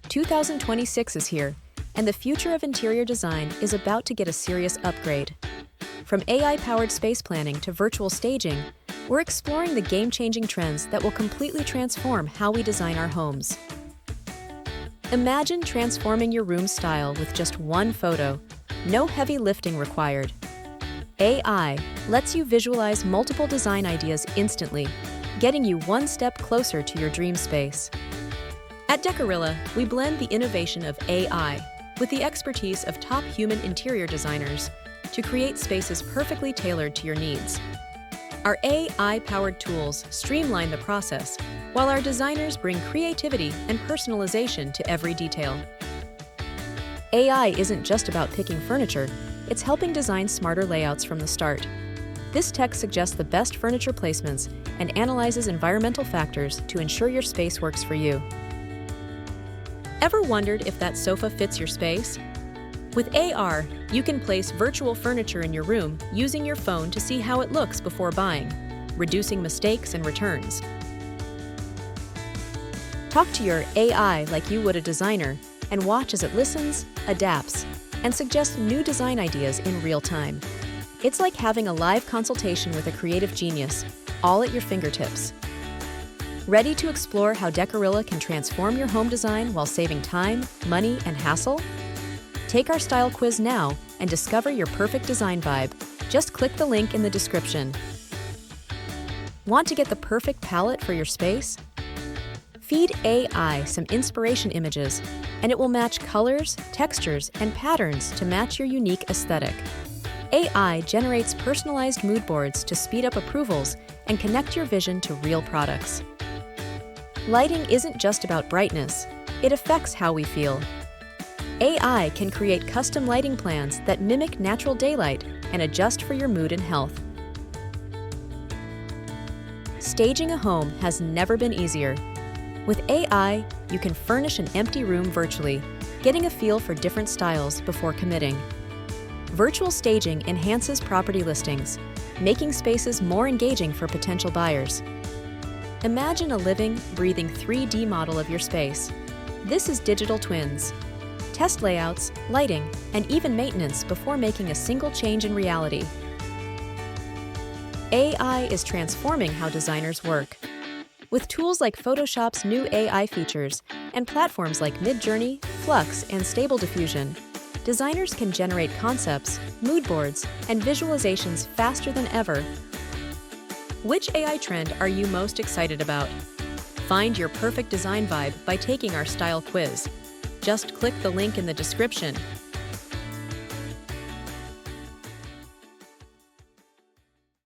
2026 is here, and the future of interior design is about to get a serious upgrade. From AI-powered space planning to virtual staging, we're exploring the game-changing trends that will completely transform how we design our homes. Imagine transforming your room style with just one photo, no heavy lifting required. AI lets you visualize multiple design ideas instantly, getting you one step closer to your dream space. At Decorilla, we blend the innovation of AI with the expertise of top human interior designers to create spaces perfectly tailored to your needs. Our AI-powered tools streamline the process, while our designers bring creativity and personalization to every detail. AI isn't just about picking furniture, it's helping design smarter layouts from the start. This tech suggests the best furniture placements and analyzes environmental factors to ensure your space works for you. Ever wondered if that sofa fits your space? With AR, you can place virtual furniture in your room using your phone to see how it looks before buying, reducing mistakes and returns. Talk to your AI like you would a designer and watch as it listens, adapts, and suggests new design ideas in real time. It's like having a live consultation with a creative genius, all at your fingertips. Ready to explore how Decorilla can transform your home design while saving time, money, and hassle? Take our style quiz now and discover your perfect design vibe. Just click the link in the description. Want to get the perfect palette for your space? Feed AI some inspiration images, and it will match colors, textures, and patterns to match your unique aesthetic. AI generates personalized mood boards to speed up approvals and connect your vision to real products. Lighting isn't just about brightness, it affects how we feel. AI can create custom lighting plans that mimic natural daylight and adjust for your mood and health. Staging a home has never been easier. With AI, you can furnish an empty room virtually, getting a feel for different styles before committing. Virtual staging enhances property listings, making spaces more engaging for potential buyers. Imagine a living, breathing 3D model of your space. This is Digital Twins. Test layouts, lighting, and even maintenance before making a single change in reality. AI is transforming how designers work. With tools like Photoshop's new AI features and platforms like Midjourney, Flux, and Stable Diffusion, designers can generate concepts, mood boards, and visualizations faster than ever. Which AI trend are you most excited about? Find your perfect design vibe by taking our style quiz. Just click the link in the description